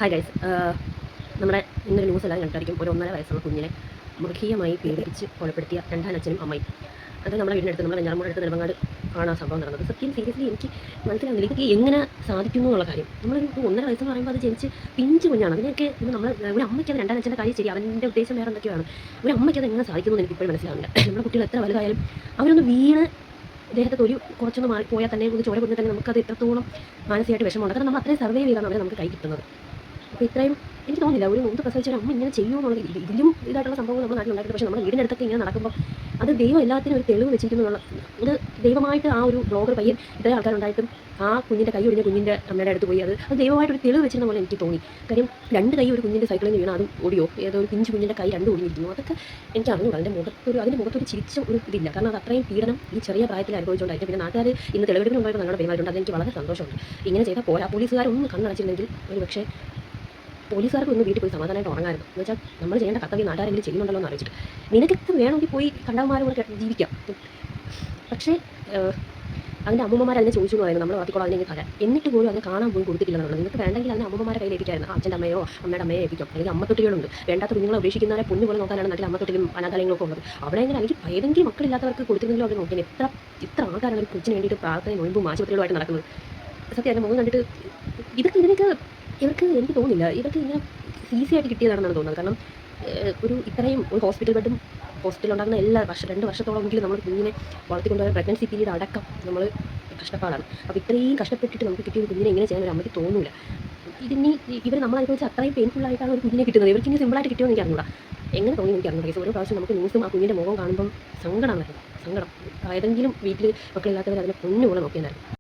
Hi guys, നമ്മുടെ ഇന്നൊരു news എല്ലാം കണ്ടായിരിക്കും. ഒരു 1.5 വയസ്സുള്ള കുഞ്ഞിനെ മൃഗീയമായി പീഡിപ്പിച്ച് കൊലപ്പെടുത്തിയ രണ്ടാനച്ഛനും അമ്മയും. അത് നമ്മുടെ വീടിനടുത്ത്, നമ്മുടെ വെഞ്ഞാറമൂട് നെടുമങ്ങാട് ആണ് ആ സംഭവം നടന്നത്. സത്യം സീരിയസ്ലി എനിക്ക് മനസ്സിലാവുന്നില്ല, ഇതൊക്കെ എങ്ങനെ സാധിക്കുന്നു എന്നുള്ള കാര്യം. നമ്മളൊരു 1.5 വയസ്സെന്ന് പറയുമ്പോൾ അത് ജനിച്ച് പിഞ്ച് കുഞ്ഞാണ്. അതിനൊക്കെ നമ്മൾ ഒരു അമ്മയ്ക്ക് അത് രണ്ടാനച്ഛൻ്റെ കാര്യം ശരി, അവൻ്റെ ഉദ്ദേശം വേറെ എന്തൊക്കെയാണ്. ഒരു അമ്മയ്ക്ക് അത് എങ്ങനെ സാധിക്കുന്നു എന്ന് എനിക്കിപ്പോഴും മനസ്സിലാവുന്നില്ല. നമ്മുടെ കുട്ടികൾ എത്ര വലുതായാലും അവരൊന്ന് വീണ് ദേഹത്ത് കുറച്ചൊന്ന് മാറിപ്പോയാൽ തന്നെ ഒന്ന് ചോര കുഞ്ഞാൽ തന്നെ നമുക്കത് എത്രത്തോളം മാനസികമായിട്ട് വിഷമമുണ്ട്. കാരണം നമ്മൾ അത്രയും സർവൈവ് ചെയ്താണ് അവരെ നമുക്ക് കൈ കിട്ടുന്നത്. അപ്പോൾ ഇത്രയും എനിക്ക് തോന്നുന്നില്ല ഒരു മുമ്പ് പ്രസവിച്ച ഒരു അമ്മ ഇങ്ങനെ ചെയ്യുമെന്നുള്ളത്. ഇതിലും ഇതായിട്ടുള്ള സംഭവം നമ്മുടെ നാട്ടിലുണ്ടാക്കിയിട്ട്, പക്ഷേ നമ്മുടെ വീടിനടുത്തൊക്കെ ഇങ്ങനെ നടക്കുമ്പോൾ അത് ദൈവം എല്ലാത്തിനും ഒരു തെളിവ് വെച്ചിരിക്കുന്നു എന്നുള്ള അത് ദൈവമായിട്ട് ആ ഒരു ബ്ലോഗർ പയ്യൻ ഇത്രയും ആൾക്കാരുണ്ടായിട്ടും ആ കുഞ്ഞിൻ്റെ കൈ ഒടിഞ്ഞ കുഞ്ഞിൻ്റെ അമ്മയുടെ അടുത്ത് പോയി അത് ദൈവമായിട്ടൊരു തെളിവ് വെച്ചിരുന്ന പോലെ എനിക്ക് തോന്നി. കാര്യം 2 കൈ ഒരു കുഞ്ഞിൻ്റെ സൈക്കിളിൽ നിന്ന് വീണാൽ അതും ഓടിയോ, ഏതോ ഒരു പിഞ്ച് കുഞ്ഞിൻ്റെ കൈ 2 ഒടിഞ്ഞിരിക്കുന്നു. അതൊക്കെ എനിക്ക് അറിഞ്ഞൂടാ. അതിൻ്റെ മുഖത്തൊരു ചിരിച്ച ഒരു ഇതില്ല. കാരണം അത് അത്രയും പീഡനം ഈ ചെറിയ പ്രായത്തിൽ അനുഭവിച്ചുകൊണ്ടായിട്ട്. പിന്നെ നാട്ടുകാർ ഇന്ന് തെളിവെടുപ്പിനുണ്ടായിട്ട് ഞങ്ങളുടെ പെരുമാറുണ്ട്. അതെനിക്ക് വളരെ സന്തോഷമുണ്ട്. ഇങ്ങനെ ചെയ്താൽ പോരാ. പോലീസുകാരൊന്നും കണ്ണടച്ചിരുന്നെങ്കിൽ ഒരു പക്ഷേ പോലീസുകാർക്ക് ഒന്ന് വീട്ടിൽ പോയി സമാധാനമായിട്ട് ഉറങ്ങായിരുന്നു. എന്ന് വെച്ചാൽ നമ്മൾ ചെയ്യേണ്ട കർത്തവ്യം നാട്ടുകാരെങ്കിലും ചെയ്യുന്നുണ്ടല്ലോ എന്ന് ആലോചിച്ചിട്ട്. നിനക്കൊക്കെ വേണമെങ്കിൽ പോയി കണ്ടവന്മാരോട് ജീവിക്കാം, പക്ഷേ അതിൻ്റെ അമ്മമാർ അതിനെ ചോദിച്ചു എന്ന് പറയുന്നത് നമ്മൾ വളർത്തിക്കോളാം അതിനെ തരാം. എന്നിട്ട് പോലും അതിനെ കാണാൻ പോയി കൊടുത്തിട്ടില്ലെന്നുള്ളത്. നിങ്ങൾക്ക് വേണ്ടെങ്കിൽ അതിനെ അമ്മമാരെ കയ്യിൽ ഏൽപ്പിക്കായിരുന്നു. അച്ഛൻ്റെ അമ്മയോ അമ്മയുടെ അമ്മയെ ഏൽപ്പിക്കാം. അല്ലെങ്കിൽ അമ്മത്തൊട്ടികളുണ്ട്. വേണ്ടാത്ത കുഞ്ഞുങ്ങളെ ഉപേക്ഷിക്കുന്നവരെ പൊന്നു പോലെ നോക്കാനാണ് നാട്ടിൽ അമ്മത്തൊട്ടിലും അനാഥാലയങ്ങളൊക്കെ ഉള്ളത്. അവിടെ എങ്ങനെ അല്ലെങ്കിൽ ഏതെങ്കിലും മക്കളില്ലാത്തവർക്ക് കൊടുത്തിരുന്നെങ്കിലും അവർ നോക്കിയാൽ ഇത്ര ആൾക്കാരാണ് ഒരു കൊച്ചിന് വേണ്ടിയിട്ട് പ്രാർത്ഥനയും നൊയമ്പും ആശുപത്രികളുമായിട്ട് നടക്കുന്നത്. സത്യം അതിൻ്റെ മുഖം കണ്ടിട്ട് ഇതിനൊക്കെ ഇവർക്ക് എനിക്ക് തോന്നുന്നില്ല ഇതൊക്കെ ഇങ്ങനെ ഈസി ആയിട്ട് കിട്ടിയതാണെന്നാണ് തോന്നുന്നത്. കാരണം ഒരു ഇത്രയും ഒരു ഹോസ്പിറ്റൽ ബെഡും ഹോസ്പിറ്റലുണ്ടാകുന്ന എല്ലാ 2 വർഷത്തോളമെങ്കിലും നമ്മൾ കുഞ്ഞിനെ വളർത്തിക്കൊണ്ടുപോയ പ്രഗ്നൻസി പീരീഡ് അടക്കം നമ്മൾ കഷ്ടപ്പാടാണ്. അപ്പോൾ ഇത്രയും കഷ്ടപ്പെട്ടിട്ട് നമുക്ക് കിട്ടിയ ഒരു കുഞ്ഞിനെ എങ്ങനെ ചെയ്യാൻ ഒരു അമ്മയ്ക്ക് തോന്നില്ല. ഇവർ നമ്മൾ അനുഭവിച്ച അത്രയും പെയിൻഫുള്ളായിട്ടാണ് ഒരു കുഞ്ഞിനെ കിട്ടുന്നത്. ഇവർക്ക് ഇനി സിമ്പിളായിട്ട് കിട്ടുമെന്ന് എനിക്ക് അറിഞ്ഞൂടാ. എങ്ങനെ തോന്നി എനിക്ക് അറിഞ്ഞൂടാ. ഓരോ പ്രാവശ്യം നമുക്ക് ന്യൂസും ആ കുഞ്ഞിൻ്റെ മുഖം കാണുമ്പം സങ്കടമാണ് വരുന്നത്. സങ്കടം. ഏതെങ്കിലും വീട്ടിൽ മക്കളില്ലാത്തവർ അതിനെ പൊന്നുപോലെ നോക്കിയായിരുന്നു.